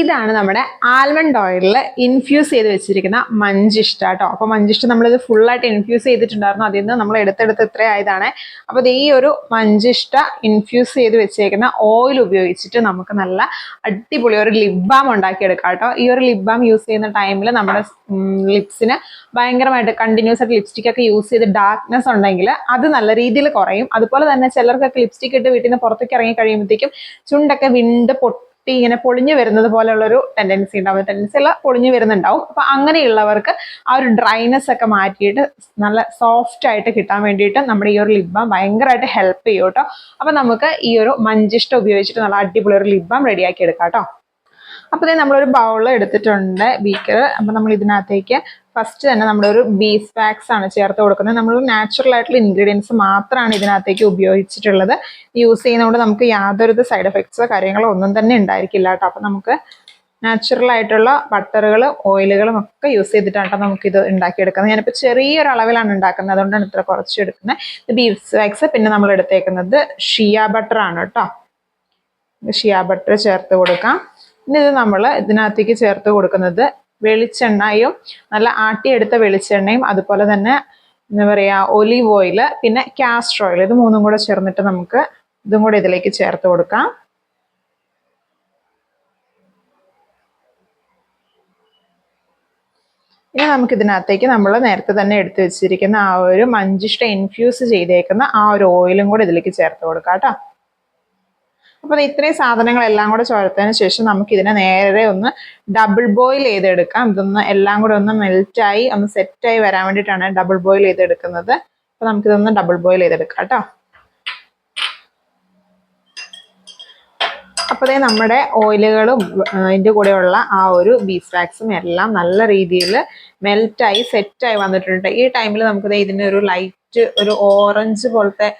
ഇതാണ് നമ്മുടെ ആൽമണ്ട് ഓയിലിൽ ഇൻഫ്യൂസ് ചെയ്ത് വെച്ചിരിക്കുന്ന മഞ്ചിഷ്ട കേട്ടോ. അപ്പോൾ മഞ്ചിഷ്ട നമ്മളിത് ഫുള്ളായിട്ട് ഇൻഫ്യൂസ് ചെയ്തിട്ടുണ്ടായിരുന്നു. അതിൽ നിന്ന് നമ്മൾ എടുത്തെടുത്ത് ഇത്ര ആയതാണ്. അപ്പോൾ ഈ ഒരു മഞ്ചിഷ്ട ഇൻഫ്യൂസ് ചെയ്ത് വെച്ചേക്കുന്ന ഓയിൽ ഉപയോഗിച്ചിട്ട് നമുക്ക് നല്ല അടിപൊളി ഒരു ലിപ് ബാം ഉണ്ടാക്കിയെടുക്കാം കേട്ടോ. ഈ ഒരു ലിപ് ബാം യൂസ് ചെയ്യുന്ന ടൈമിൽ നമ്മുടെ ലിപ്സിന് ഭയങ്കരമായിട്ട് കണ്ടിന്യൂസ് ആയിട്ട് ലിപ്സ്റ്റിക് ഒക്കെ യൂസ് ചെയ്ത് ഡാർക്ക്നെസ് ഉണ്ടെങ്കിൽ അത് നല്ല രീതിയിൽ കുറയും. അതുപോലെ തന്നെ ചിലർക്കൊക്കെ ലിപ്സ്റ്റിക് ഇട്ട് വീട്ടിൽ നിന്ന് പുറത്തേക്ക് ഇറങ്ങി കഴിയുമ്പോഴത്തേക്കും ചുണ്ടൊക്കെ വിണ്ട് ഇങ്ങനെ പൊളിഞ്ഞു വരുന്നത് പോലെയുള്ളൊരു ടെൻഡൻസി ഉണ്ടാവും. ടെൻഡൻസി അല്ല, പൊളിഞ്ഞു വരുന്നുണ്ടാവും. അപ്പൊ അങ്ങനെയുള്ളവർക്ക് ആ ഒരു ഡ്രൈനെസ് ഒക്കെ മാറ്റിയിട്ട് നല്ല സോഫ്റ്റ് ആയിട്ട് കിട്ടാൻ വേണ്ടിയിട്ട് നമ്മുടെ ഈ ഒരു ലിപ് ബാം ഭയങ്കരമായിട്ട് ഹെൽപ്പ് ചെയ്യും കേട്ടോ. അപ്പൊ നമുക്ക് ഈ ഒരു മഞ്ചിഷ്ട ഉപയോഗിച്ചിട്ട് നല്ല അടിപൊളി ഒരു ലിപ് ബാം റെഡിയാക്കി എടുക്കാം കേട്ടോ. അപ്പോൾ നമ്മളൊരു ബൗൾ എടുത്തിട്ടുണ്ട്, ബീക്കർ. അപ്പോൾ നമ്മൾ ഇതിനകത്തേക്ക് ഫസ്റ്റ് തന്നെ നമ്മളൊരു ബീസ് വാക്സ് ആണ് ചേർത്ത് കൊടുക്കുന്നത്. നമ്മൾ നാച്ചുറൽ ആയിട്ടുള്ള ഇൻഗ്രീഡിയൻസ് മാത്രമാണ് ഇതിനകത്തേക്ക് ഉപയോഗിച്ചിട്ടുള്ളത്. യൂസ് ചെയ്യുന്നതുകൊണ്ട് നമുക്ക് യാതൊരു സൈഡ് എഫക്ട്സോ കാര്യങ്ങളോ ഒന്നും തന്നെ ഉണ്ടായിരിക്കില്ല കേട്ടോ. അപ്പോൾ നമുക്ക് നാച്ചുറൽ ആയിട്ടുള്ള ബട്ടറുകളും ഓയിലുകളും ഒക്കെ യൂസ് ചെയ്തിട്ടാണ് നമുക്കിത് ഉണ്ടാക്കിയെടുക്കുന്നത്. ഞാനിപ്പോൾ ചെറിയൊരു അളവിലാണ് ഉണ്ടാക്കുന്നത്, അതുകൊണ്ടാണ് ഇത്ര കുറച്ച് എടുക്കുന്നത്. ഇത് ബീസ് വാക്സ്. പിന്നെ നമ്മൾ എടുത്തേക്കുന്നത് ഷിയ ബട്ടർ ആണ് കേട്ടോ. ഷിയ ബട്ടർ ചേർത്ത് കൊടുക്കാം. ഇനി ഇത് നമ്മൾ ഇതിനകത്തേക്ക് ചേർത്ത് കൊടുക്കുന്നത് വെളിച്ചെണ്ണയും, നല്ല ആട്ടിയെടുത്ത വെളിച്ചെണ്ണയും, അതുപോലെ തന്നെ എന്താ പറയുക ഒലീവ് ഓയിൽ, പിന്നെ കാസ്റ്റർ ഓയിൽ. ഇത് മൂന്നും കൂടെ ചേർന്നിട്ട് നമുക്ക് ഇതും കൂടെ ഇതിലേക്ക് ചേർത്ത് കൊടുക്കാം. ഇനി നമുക്ക് ഇതിനകത്തേക്ക് നമ്മൾ നേരത്തെ തന്നെ എടുത്തു വെച്ചിരിക്കുന്ന ആ ഒരു മഞ്ചിഷ്ട ഇൻഫ്യൂസ് ചെയ്തേക്കുന്ന ആ ഒരു ഓയിലും കൂടെ ഇതിലേക്ക് ചേർത്ത് കൊടുക്കാം കേട്ടോ. അപ്പോൾ ഇത്രയും സാധനങ്ങളെല്ലാം കൂടെ ചേർത്തതിന് ശേഷം നമുക്ക് ഇതിനെ നേരെ ഒന്ന് ഡബിൾ ബോയിൽ ചെയ്തെടുക്കാം. ഇതൊന്ന് എല്ലാം കൂടെ ഒന്ന് മെൽറ്റായി ഒന്ന് സെറ്റായി വരാൻ വേണ്ടിയിട്ടാണ് ഡബിൾ ബോയിൽ ചെയ്തെടുക്കുന്നത്. അപ്പോൾ നമുക്കിതൊന്ന് ഡബിൾ ബോയിൽ ചെയ്തെടുക്കാം കേട്ടോ. അപ്പോൾ നമ്മുടെ ഓയിലുകളും അതിൻ്റെ കൂടെയുള്ള ആ ഒരു ബീസ് വാക്സും എല്ലാം നല്ല രീതിയിൽ മെൽറ്റായി സെറ്റായി വന്നിട്ടുണ്ട്. ഈ ടൈമിൽ നമുക്ക് ഇതിൻ്റെ ഒരു ലൈറ്റ് ഒരു ഓറഞ്ച് പോലത്തെ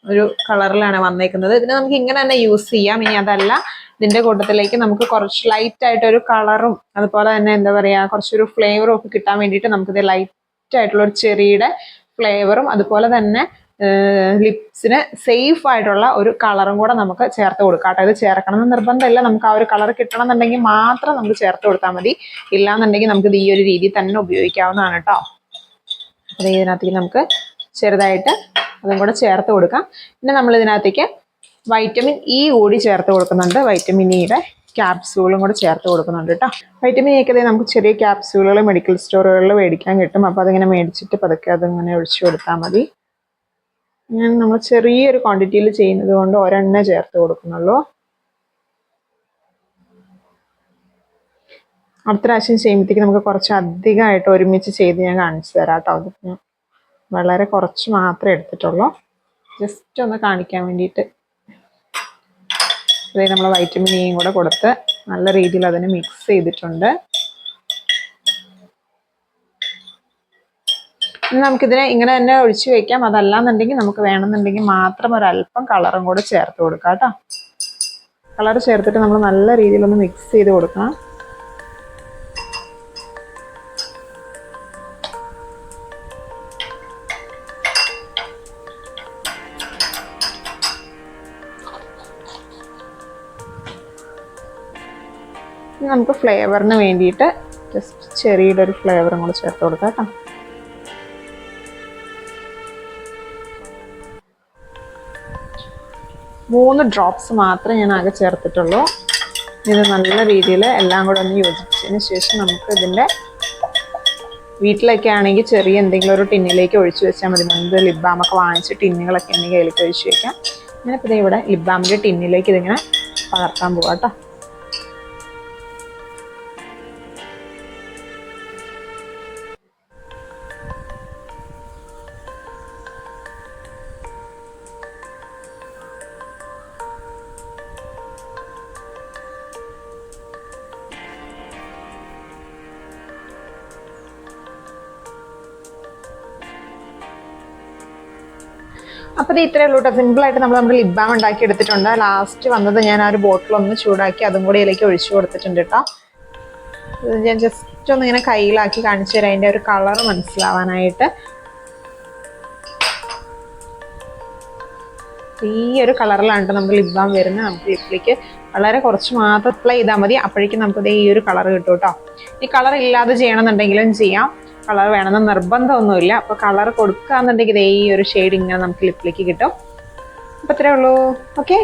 ഒരു കളറിലാണ് വന്നേക്കുന്നത്. ഇതിനെ നമുക്ക് ഇങ്ങനെ തന്നെ യൂസ് ചെയ്യാം. ഇനി അതല്ല, ഇതിന്റെ കൂട്ടത്തിലേക്ക് നമുക്ക് കുറച്ച് ലൈറ്റ് ആയിട്ട് ഒരു കളറും അതുപോലെ തന്നെ എന്താ പറയാ കുറച്ചൊരു ഫ്ലേവറും ഒക്കെ കിട്ടാൻ വേണ്ടിയിട്ട് നമുക്കിത് ലൈറ്റ് ആയിട്ടുള്ള ഒരു ചെറിയുടെ ഫ്ലേവറും അതുപോലെ തന്നെ ലിപ്സിന് സേഫ് ആയിട്ടുള്ള ഒരു കളറും കൂടെ നമുക്ക് ചേർത്ത് കൊടുക്കാം കേട്ടോ. ഇത് ചേർക്കണം എന്ന് നിർബന്ധമില്ല, നമുക്ക് ആ ഒരു കളർ കിട്ടണം എന്നുണ്ടെങ്കിൽ മാത്രം നമുക്ക് ചേർത്ത് കൊടുത്താൽ മതി. ഇല്ലാന്നുണ്ടെങ്കിൽ നമുക്കിത് ഈ ഒരു രീതിയിൽ തന്നെ ഉപയോഗിക്കാവുന്നതാണ് കേട്ടോ. അത് ഇതിനകത്തേക്ക് നമുക്ക് ചെറുതായിട്ട് അതും കൂടെ ചേർത്ത് കൊടുക്കാം. പിന്നെ നമ്മൾ ഇതിനകത്തേക്ക് വൈറ്റമിൻ ഇ കൂടി ചേർത്ത് കൊടുക്കുന്നുണ്ട്. വൈറ്റമിൻ ഇയുടെ ക്യാപ്സ്യൂളും കൂടെ ചേർത്ത് കൊടുക്കുന്നുണ്ട് കേട്ടോ. വൈറ്റമിൻ ഇ ഒക്കെ നമുക്ക് ചെറിയ ക്യാപ്സ്യൂളുകൾ മെഡിക്കൽ സ്റ്റോറുകളിൽ മേടിക്കാൻ കിട്ടും. അപ്പോൾ അതിങ്ങനെ മേടിച്ചിട്ട് പതുക്കെ അതിങ്ങനെ ഒഴിച്ചു കൊടുത്താൽ മതി. ഞാൻ നമ്മൾ ചെറിയൊരു ക്വാണ്ടിറ്റിയിൽ ചെയ്യുന്നത് കൊണ്ട് ഒരെണ്ണ ചേർത്ത് കൊടുക്കുന്നുള്ളൂ. അടുത്ത പ്രാവശ്യം ചെയ്യുമ്പോഴത്തേക്ക് നമുക്ക് കുറച്ച് അധികമായിട്ട് ഒരുമിച്ച് ചെയ്ത് ഞാൻ കാണിച്ചു തരാം കേട്ടോ. അത് വളരെ കുറച്ച് മാത്രമേ എടുത്തിട്ടുള്ളൂ, ജസ്റ്റ് ഒന്ന് കാണിക്കാൻ വേണ്ടിയിട്ട്. അതായത് നമ്മൾ വൈറ്റമിൻ ഇയും കൂടെ കൊടുത്ത് നല്ല രീതിയിൽ അതിന് മിക്സ് ചെയ്തിട്ടുണ്ട്. നമുക്കിതിനെ ഇങ്ങനെ തന്നെ ഒഴിച്ചു വയ്ക്കാം. അതല്ലാന്നുണ്ടെങ്കിൽ നമുക്ക് വേണമെന്നുണ്ടെങ്കിൽ മാത്രം ഒരല്പം കളറും കൂടെ ചേർത്ത് കൊടുക്കാം കേട്ടോ. കളർ ചേർത്തിട്ട് നമ്മൾ നല്ല രീതിയിലൊന്ന് മിക്സ് ചെയ്ത് കൊടുക്കണം. നമുക്ക് ഫ്ലേവറിന് വേണ്ടിയിട്ട് ജസ്റ്റ് ചെറിയുടെ ഒരു ഫ്ലേവറും കൂടെ ചേർത്ത് കൊടുക്കാം കേട്ടോ. മൂന്ന് ഡ്രോപ്സ് മാത്രമേ ഞാൻ ആകെ ചേർത്തിട്ടുള്ളൂ. ഇത് നല്ല രീതിയിൽ എല്ലാം കൂടെ ഒന്ന് യോജിച്ചതിന് ശേഷം നമുക്ക് ഇതിൻ്റെ വീട്ടിലൊക്കെ ആണെങ്കിൽ ചെറിയ എന്തെങ്കിലും ഒരു ടിന്നിലേക്ക് ഒഴിച്ചു വെച്ചാൽ മതി. മുൻപ് ലിപ് ബാമൊക്കെ വാങ്ങിച്ച് ടിന്നുകളൊക്കെ ഉണ്ടെങ്കിൽ അതിലേക്ക് ഒഴിച്ചു വയ്ക്കാം. അങ്ങനെ പിന്നെ ഇവിടെ ലിപ് ബാമിൻ്റെ ടിന്നിലേക്ക് ഇതിങ്ങനെ പകർത്താൻ പോകാം കേട്ടോ. അപ്പോൾ ഇത് ഇത്രയേ ഉള്ളൂ കേട്ടോ. സിമ്പിളായിട്ട് നമ്മുടെ ലിപ് ബാം ഉണ്ടാക്കി എടുത്തിട്ടുണ്ട്. ലാസ്റ്റ് വന്നത് ഞാൻ ആ ഒരു ബോട്ടിലൊന്ന് ചൂടാക്കി അതും കൂടി ഇതിലേക്ക് ഒഴിച്ചു കൊടുത്തിട്ടുണ്ട് കേട്ടോ. ഞാൻ ജസ്റ്റ് ഒന്ന് ഇങ്ങനെ കയ്യിലാക്കി കാണിച്ചു തരാം അതിൻ്റെ ഒരു കളർ മനസ്സിലാവാനായിട്ട്. ഈ ഒരു കളറിലാണ് നമുക്ക് ലിപ് ബാം വരുന്നത്. നമുക്ക് ലിപ്പിലേക്ക് വളരെ കുറച്ച് മാത്രം അപ്ലൈ ചെയ്താൽ മതി. അപ്പോഴേക്കും നമുക്ക് ഈ ഒരു കളർ കിട്ടും കേട്ടോ. ഈ കളർ ഇല്ലാതെ ചെയ്യണമെന്നുണ്ടെങ്കിലും ചെയ്യാം, കളർ വേണമെന്ന് നിർബന്ധമൊന്നുമില്ല. അപ്പോൾ കളർ കൊടുക്കുകയെന്നുണ്ടെങ്കിൽ ഈ ഒരു ഷെയ്ഡ് ഇങ്ങനെ നമുക്ക് ലിപ്പിലേക്ക് കിട്ടും. അപ്പോൾ ഇത്രയേ ഉള്ളൂ. ഓക്കെ.